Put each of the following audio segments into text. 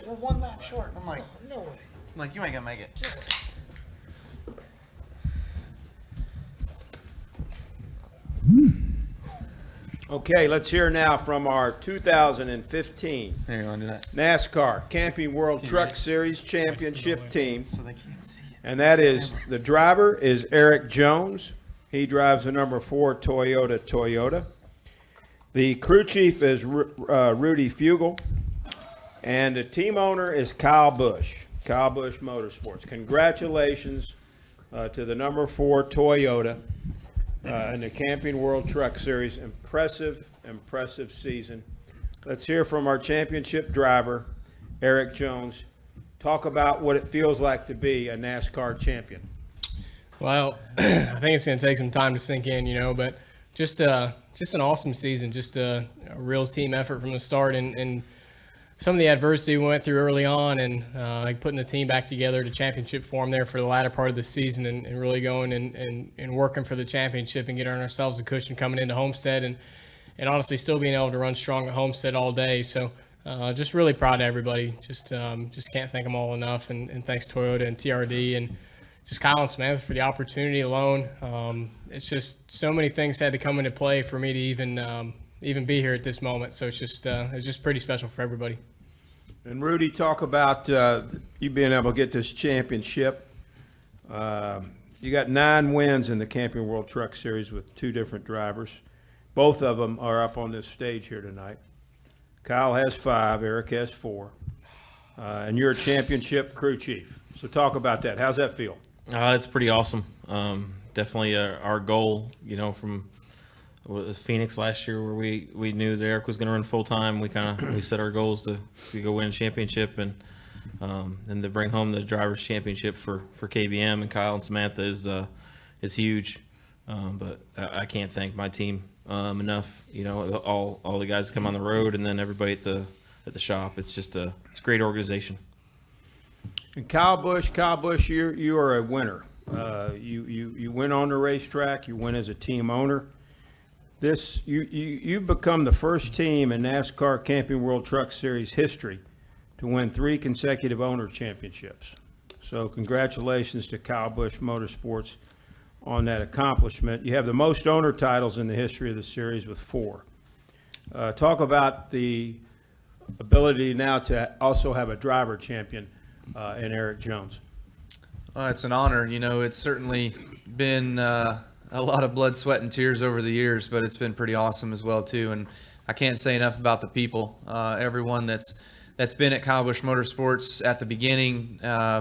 we're 1 lap short. I'm like, No way. I'm like, you ain't gonna make it. Okay, let's hear now from our 2015 There you go, do that. NASCAR Camping World Truck Series Championship team. So they can't see it. And that is, the driver is Erik Jones. He drives the number 4 Toyota. The crew chief is Rudy Fugel. And the team owner is Kyle Busch Motorsports. Congratulations to the number 4 Toyota in the Camping World Truck Series. Impressive season. Let's hear from our championship driver, Erik Jones. Talk about what it feels like to be a NASCAR champion. Well, I think it's going to take some time to sink in, but just an awesome season, just a real team effort from the start, and some of the adversity we went through early on, and putting the team back together to championship form there for the latter part of the season, and really going and working for the championship and getting ourselves a cushion coming into Homestead, and honestly still being able to run strong at Homestead all day. So just really proud of everybody. Just can't thank them all enough, and thanks Toyota and TRD and just Kyle and Samantha for the opportunity alone. It's just so many things had to come into play for me to even be here at this moment. So it's just pretty special for everybody. And Rudy, talk about you being able to get this championship. You got 9 wins in the Camping World Truck Series with 2 different drivers. Both of them are up on this stage here tonight. Kyle has 5, Erik has 4. And you're a championship crew chief. So talk about that. How's that feel? It's pretty awesome. Definitely our goal, from Phoenix last year, where we knew that Erik was going to run full time. We set our goals to go win a championship and to bring home the drivers' championship for KBM and Kyle and Samantha is huge. But I can't thank my team enough. All the guys that come on the road, and then everybody at the shop. It's a great organization. And Kyle Busch, you are a winner. You win on the racetrack. You win as a team owner. You become the first team in NASCAR Camping World Truck Series history to win 3 consecutive owner championships. So congratulations to Kyle Busch Motorsports on that accomplishment. You have the most owner titles in the history of the series with 4. Talk about the ability now to also have a driver champion in Erik Jones. It's an honor. It's certainly been a lot of blood, sweat, and tears over the years, but it's been pretty awesome as well too. And I can't say enough about the people. Everyone that's been at Kyle Busch Motorsports at the beginning,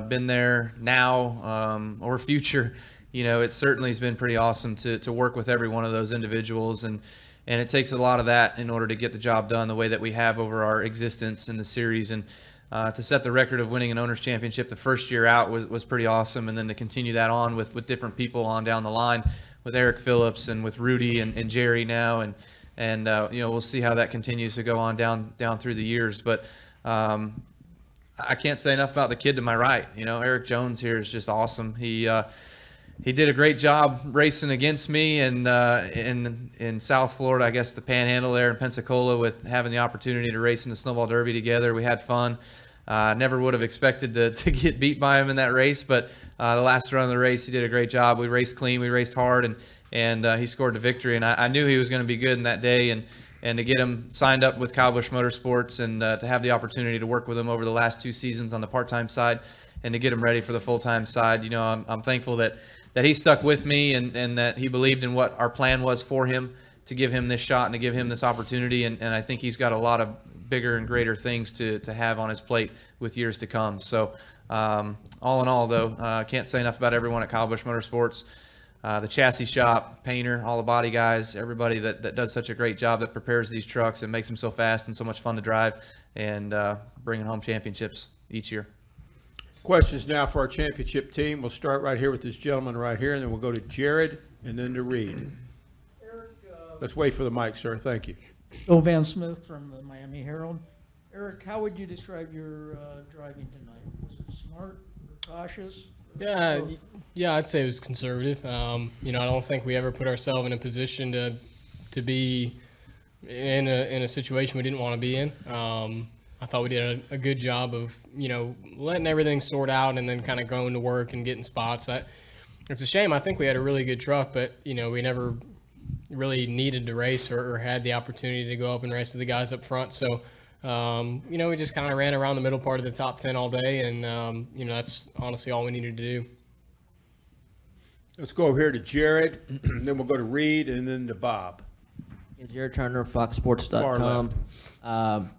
been there now, or future. It certainly has been pretty awesome to work with every one of those individuals, and it takes a lot of that in order to get the job done the way that we have over our existence in the series. And to set the record of winning an owner's championship the first year out was pretty awesome, and then to continue that on with different people on down the line, with Eric Phillips and with Rudy and Jerry now, and we'll see how that continues to go on down through the years. But I can't say enough about the kid to my right. Erik Jones here is just awesome. He did a great job racing against me, and in South Florida, I guess the Panhandle there in Pensacola, with having the opportunity to race in the Snowball Derby together. We had fun. Never would have expected to get beat by him in that race, but the last run of the race, he did a great job. We raced clean, we raced hard, and he scored the victory. And I knew he was going to be good in that day, and to get him signed up with Kyle Busch Motorsports, and to have the opportunity to work with him over the last 2 seasons on the part-time side, and to get him ready for the full-time side. I'm thankful that he stuck with me, and that he believed in what our plan was for him, to give him this shot and to give him this opportunity. And I think he's got a lot of bigger and greater things to have on his plate with years to come. So all in all, though, can't say enough about everyone at Kyle Busch Motorsports, the chassis shop, painter, all the body guys, everybody that does such a great job, that prepares these trucks and makes them so fast and so much fun to drive, and bringing home championships each year. Questions now for our championship team. We'll start right here with this gentleman right here, and then we'll go to Jared and then to Reed. Erik, Let's wait for the mic, sir. Thank you. Bill Van Smith from the Miami Herald. Erik, how would you describe your driving tonight? Was it smart or cautious? Yeah, I'd say it was conservative. I don't think we ever put ourselves in a position to be in a situation we didn't want to be in. I thought we did a good job of, letting everything sort out and then kind of going to work and getting spots. It's a shame. I think we had a really good truck, but, we never really needed to race or had the opportunity to go up and race with the guys up front. So, we just kind of ran around the middle part of the top 10 all day, and, that's honestly all we needed to do. Let's go over here to Jared, then we'll go to Reed, and then to Bob. Yeah, Jared Turner, Far FoxSports.com.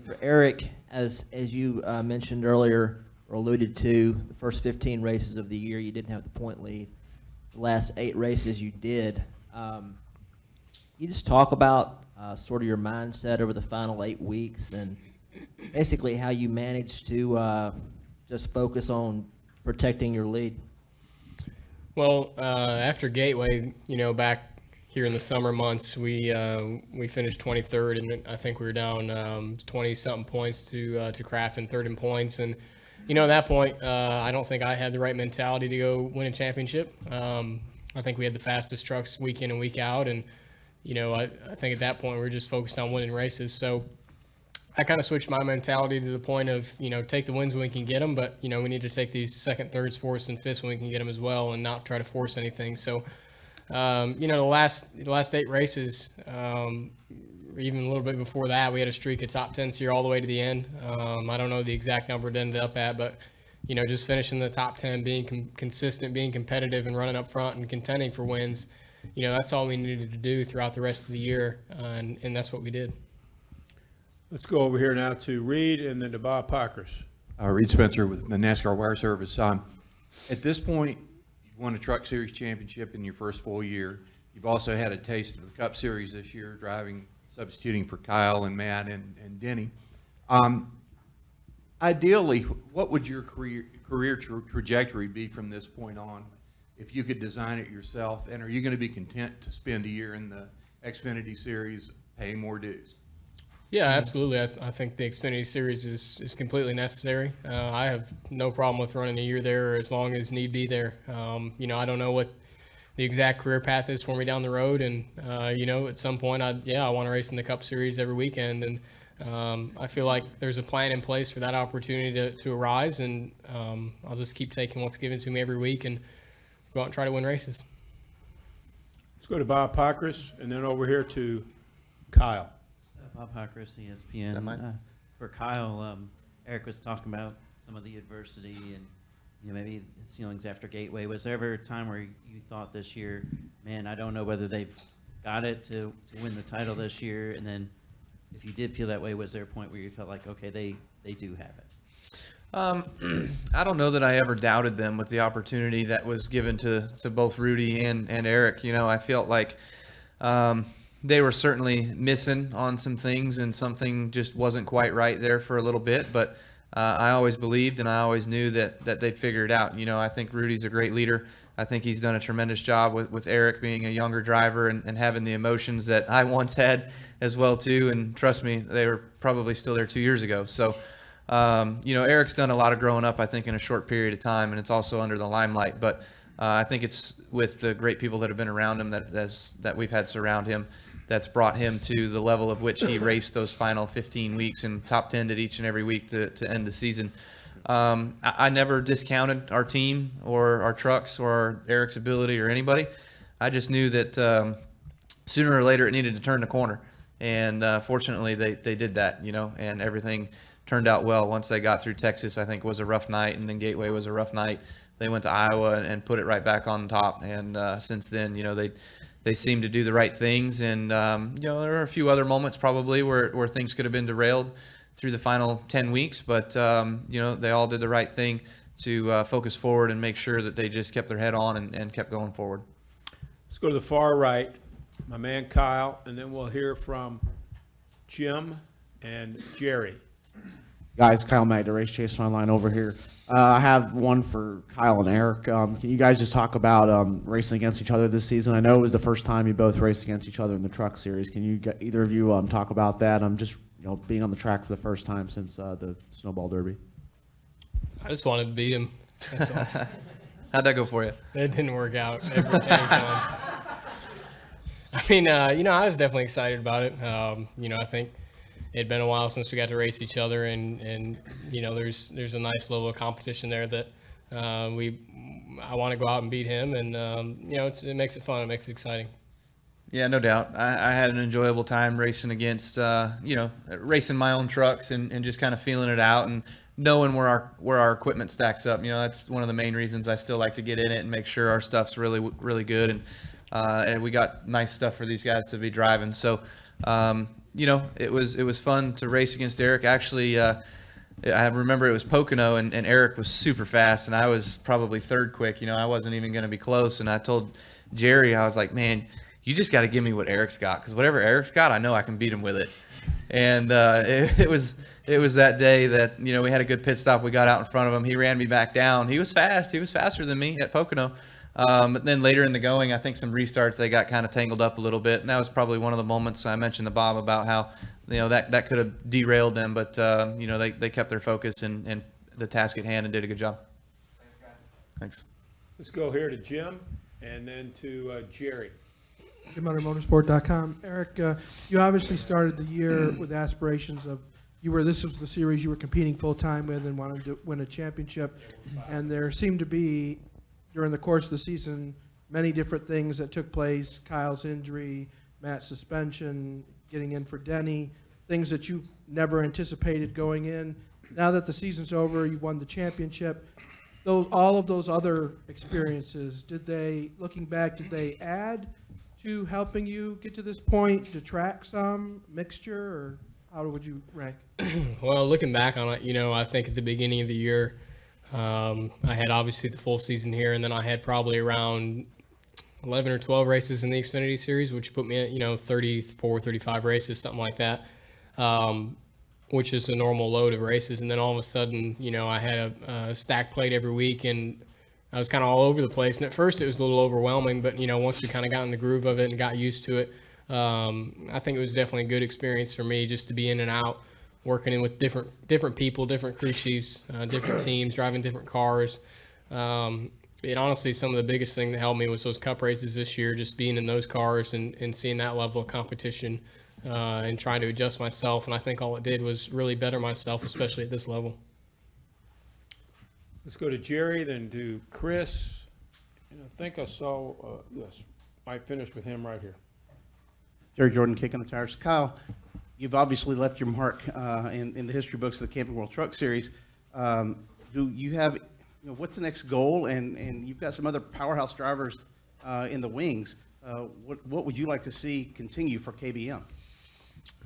For Erik, as you mentioned earlier or alluded to, the first 15 races of the year you didn't have the point lead. The last 8 races you did. You just talk about sort of your mindset over the final 8 weeks and basically how you managed to just focus on protecting your lead. Well, after Gateway, back here in the summer months, we finished 23rd, and I think we were down 20-something points to Kraft in third in points. And, at that point, I don't think I had the right mentality to go win a championship. I think we had the fastest trucks week in and week out, and, I think at that point we were just focused on winning races. So I kind of switched my mentality to the point of, take the wins when we can get them, but, we need to take these second, thirds, fourths, and fifths when we can get them as well and not try to force anything. So, the last 8 races, even a little bit before that, we had a streak of top 10s here all the way to the end. I don't know the exact number it ended up at, but, just finishing the top 10, being consistent, being competitive, and running up front and contending for wins, that's all we needed to do throughout the rest of the year, and that's what we did. Let's go over here now to Reed, and then to Bob Pockers. Reed Spencer with the NASCAR Wire Service. At this point, you've won a Truck Series championship in your first full year. You've also had a taste of the Cup Series this year, substituting for Kyle and Matt and Denny. Ideally, what would your career trajectory be from this point on if you could design it yourself? And are you going to be content to spend a year in the Xfinity Series paying more dues? Yeah, absolutely. I think the Xfinity Series is completely necessary. I have no problem with running a year there as long as need be there. I don't know what the exact career path is for me down the road, and at some point, I want to race in the Cup Series every weekend, and I feel like there's a plan in place for that opportunity to arise, and I'll just keep taking what's given to me every week and go out and try to win races. Let's go to Bob Pockers, and then over here to Kyle. Bob Pockers, ESPN. For Kyle, Erik was talking about some of the adversity and maybe his feelings after Gateway. Was there ever a time where you thought this year, man, I don't know whether they've got it to win the title this year? And then if you did feel that way, was there a point where you felt like, okay, they do have it? I don't know that I ever doubted them with the opportunity that was given to both Rudy and Erik. I felt like they were certainly missing on some things, and something just wasn't quite right there for a little bit. But I always believed, and I always knew that they'd figure it out. I think Rudy's a great leader. I think he's done a tremendous job with Erik being a younger driver and having the emotions that I once had as well too. And trust me, they were probably still there 2 years ago. So, Erik's done a lot of growing up, I think, in a short period of time, and it's also under the limelight. But I think it's with the great people that have been around him that we've had surround him that's brought him to the level of which he raced those final 15 weeks and top 10'd each and every week to end the season. I never discounted our team or our trucks or Erik's ability or anybody. I just knew that sooner or later it needed to turn the corner. And fortunately, they did that, and everything turned out well. Once they got through Texas, I think was a rough night, and then Gateway was a rough night. They went to Iowa and put it right back on top. And since then, they seem to do the right things. And, there are a few other moments probably where things could have been derailed through the final 10 weeks. But, they all did the right thing to focus forward and make sure that they just kept their head on and kept going forward. Let's go to the far right, my man Kyle, and then we'll hear from Jim and Jerry. Guys, Kyle Magda, Race Chaser Online over here. I have one for Kyle and Erik. Can you guys just talk about racing against each other this season? I know it was the first time you both raced against each other in the Truck Series. Can you either of you talk about that? I'm just being on the track for the first time since the Snowball Derby. I just wanted to beat him. That's all. How'd that go for you? It didn't work out every time. I mean, I was definitely excited about it. I think, it'd been a while since we got to race each other, and you know, there's a nice level of competition there that I want to go out and beat him, and you know, it makes it fun, it makes it exciting. Yeah, no doubt. I had an enjoyable time racing against, you know, racing my own trucks and just kind of feeling it out and knowing where our equipment stacks up. You know, that's one of the main reasons I still like to get in it and make sure our stuff's really good. And we got nice stuff for these guys to be driving. So, you know, it was fun to race against Erik. Actually, I remember it was Pocono, and Erik was super fast, and I was probably third quick. You know, I wasn't even going to be close. And I told Jerry, I was like, man, you just got to give me what Erik's got, because whatever Erik's got, I know I can beat him with it. And it was that day that, you know, we had a good pit stop. We got out in front of him. He ran me back down. He was fast. He was faster than me at Pocono. But then later in the going, I think some restarts, they got kind of tangled up a little bit. And that was probably one of the moments I mentioned to Bob about how, you know, that could have derailed them. But, you know, they kept their focus and the task at hand and did a good job. Thanks, guys. Thanks. Let's go here to Jim and then to Jerry. JimMotorMotorsport.com. Erik, you obviously started the year with aspirations of this was the series you were competing full time with and wanted to win a championship. And there seemed to be, during the course of the season, many different things that took place. Kyle's injury, Matt's suspension, getting in for Denny, things that you never anticipated going in. Now that the season's over, you won the championship. All of those other experiences, looking back, did they add to helping you get to this point, detract some, mixture, or how would you rank? Well, looking back on it, you know, I think at the beginning of the year, I had obviously the full season here, and then I had probably around 11 or 12 races in the Xfinity Series, which put me at, you know, 34, 35 races, something like that, which is a normal load of races. And then all of a sudden, you know, I had a stack plate every week, and I was kind of all over the place. And at first it was a little overwhelming, but, you know, once we kind of got in the groove of it and got used to it, I think it was definitely a good experience for me just to be in and out, working in with different people, different crew chiefs, different teams, driving different cars. And honestly, some of the biggest thing that helped me was those cup races this year, just being in those cars and seeing that level of competition and trying to adjust myself. And I think all it did was really better myself, especially at this level. Let's go to Jerry, then to Chris. And I think I saw, yes, might finish with him right here. Jerry Jordan, Kicking the Tires. Kyle, you've obviously left your mark in the history books of the Camping World Truck Series. Do you have, what's the next goal? And you've got some other powerhouse drivers in the wings. What would you like to see continue for KBM?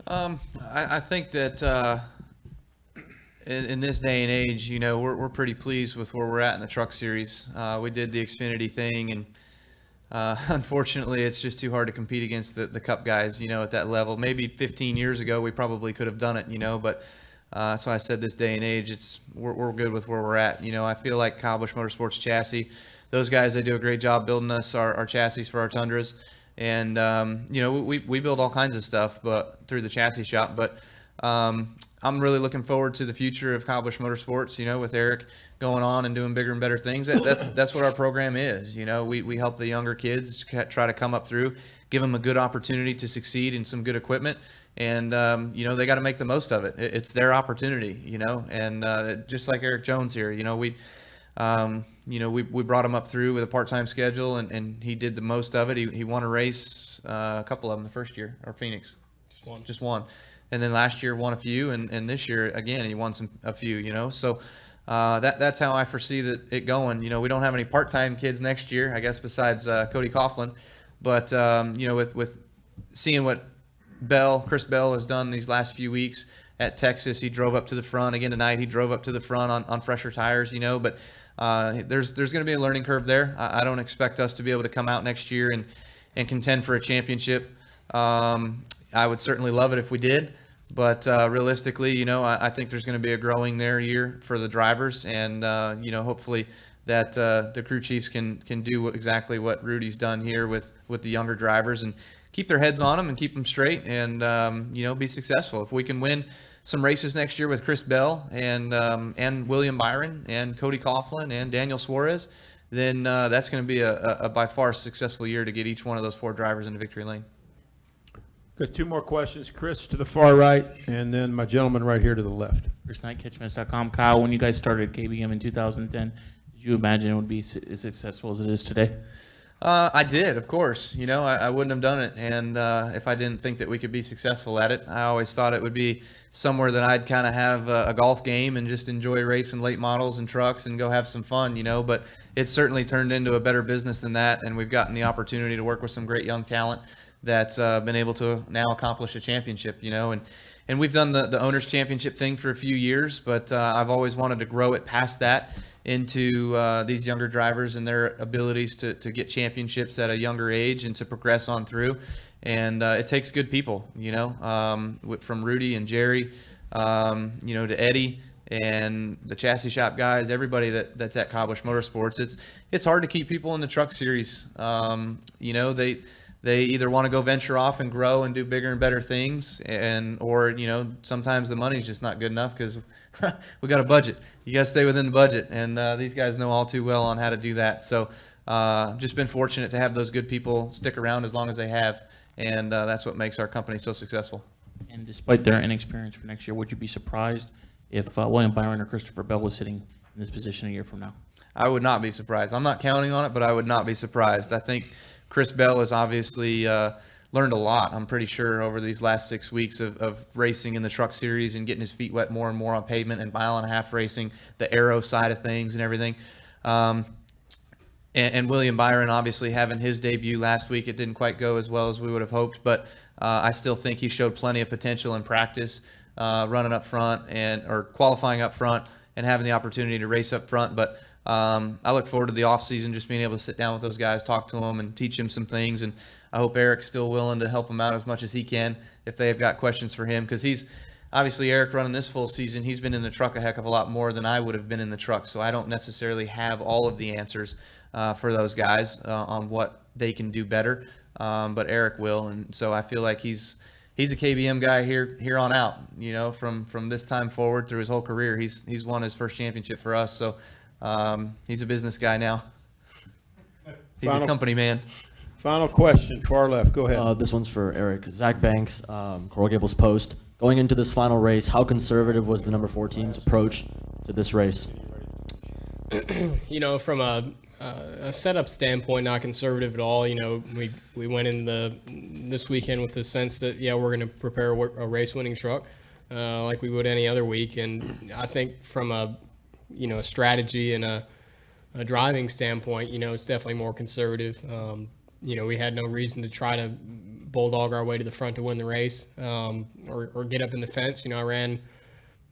I think that in this day and age, you know, we're pretty pleased with where we're at in the truck series. We did the Xfinity thing, and unfortunately, it's just too hard to compete against the Cup guys, you know, at that level. Maybe 15 years ago, we probably could have done it, you know, but so I said this day and age, we're good with where we're at. You know, I feel like Kyle Busch Motorsports chassis, those guys, they do a great job building us our chassis for our Tundras. And, you know, we build all kinds of stuff through the chassis shop, but I'm really looking forward to the future of Kyle Busch Motorsports, you know, with Erik going on and doing bigger and better things. That's what our program is. You know, we help the younger kids try to come up through, give them a good opportunity to succeed in some good equipment. And, you know, they got to make the most of it. It's their opportunity, you know, and just like Erik Jones here, you know, we brought him up through with a part-time schedule, and he did the most of it. He won a race, a couple of them the first year, or Phoenix. Just one. And then last year won a few, and this year, again, he won a few, you know. So that's how I foresee it going. You know, we don't have any part-time kids next year, I guess, besides Cody Coughlin. But, you know, with seeing what Chris Bell has done these last few weeks at Texas, he drove up to the front. Again tonight, he drove up to the front on fresher tires, you know. But there's going to be a learning curve there. I don't expect us to be able to come out next year and contend for a championship. I would certainly love it if we did, but realistically, you know, I think there's going to be a growing year for the drivers, and you know, hopefully that the crew chiefs can do exactly what Rudy's done here with the younger drivers and keep their heads on them and keep them straight, and you know, be successful. If we can win some races next year with Chris Bell and William Byron and Cody Coughlin and Daniel Suarez, then that's going to be a by far successful year to get each one of those four drivers into victory lane. Got two more questions. Chris to the far right, and then my gentleman right here to the left. First night, catchmess.com. Kyle, when you guys started KBM in 2010, did you imagine it would be as successful as it is today? I did, of course. You know, I wouldn't have done it, and if I didn't think that we could be successful at it. I always thought it would be somewhere that I'd kind of have a golf game and just enjoy racing late models and trucks and go have some fun, you know. But it's certainly turned into a better business than that, and we've gotten the opportunity to work with some great young talent that's been able to now accomplish a championship, you know. And we've done the Owners Championship thing for a few years, but I've always wanted to grow it past that into these younger drivers and their abilities to get championships at a younger age and to progress on through. And it takes good people, you know, from Rudy and Jerry, you know, to Eddie and the chassis shop guys, everybody that's at Kyle Busch Motorsports. It's hard to keep people in the truck series. You know, they either want to go venture off and grow and do bigger and better things, or you know, sometimes the money's just not good enough because we got a budget. You got to stay within the budget, and these guys know all too well on how to do that. So just been fortunate to have those good people stick around as long as they have, and that's what makes our company so successful. And despite their inexperience for next year, would you be surprised if William Byron or Christopher Bell was sitting in this position a year from now? I would not be surprised. I'm not counting on it, but I would not be surprised. I think Chris Bell has obviously learned a lot, I'm pretty sure, over these last 6 weeks of racing in the truck series and getting his feet wet more and more on pavement and mile-and-a-half racing, the aero side of things and everything. And William Byron obviously having his debut last week. It didn't quite go as well as we would have hoped, but I still think he showed plenty of potential in practice, running up front or qualifying up front and having the opportunity to race up front. But I look forward to the offseason, just being able to sit down with those guys, talk to them, and teach them some things. And I hope Eric's still willing to help them out as much as he can if they have got questions for him, because he's obviously, Erik running this full season, he's been in the truck a heck of a lot more than I would have been in the truck. So I don't necessarily have all of the answers for those guys on what they can do better, but Erik will. And so I feel like he's a KBM guy here on out, you know, from this time forward through his whole career. He's won his first championship for us. So he's a business guy now. He's a company man. Final question, far left. Go ahead. This one's for Erik. Zach Banks, Coral Gables Post. Going into this final race, how conservative was the number 4 team's approach to this race? You know, from a setup standpoint, not conservative at all. You know, we went in this weekend with the sense that, yeah, we're going to prepare a race-winning truck like we would any other week. And I think from a strategy and a driving standpoint, you know, it's definitely more conservative. You know, we had no reason to try to bulldog our way to the front to win the race or get up in the fence. You know, I ran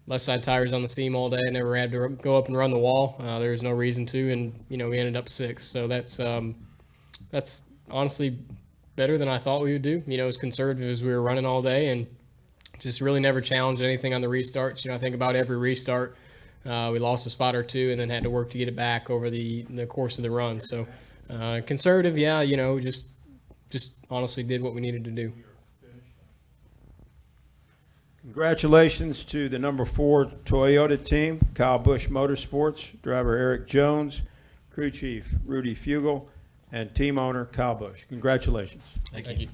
left side tires on the seam all day. I never had to go up and run the wall. There was no reason to, and you know, we ended up 6th. So that's honestly better than I thought we would do. You know, as conservative as we were running all day, and just really never challenged anything on the restarts. You know, I think about every restart, we lost a spot or two, and then had to work to get it back over the course of the run. So conservative, yeah. You know, just honestly did what we needed to do. Congratulations to the number 4 Toyota team, Kyle Busch Motorsports, driver Erik Jones, crew chief Rudy Fugel, and team owner Kyle Busch. Congratulations. Thank you.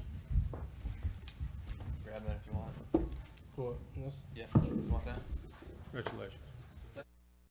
Grab that if you want. Cool. Yes. Yeah. You want that? Congratulations.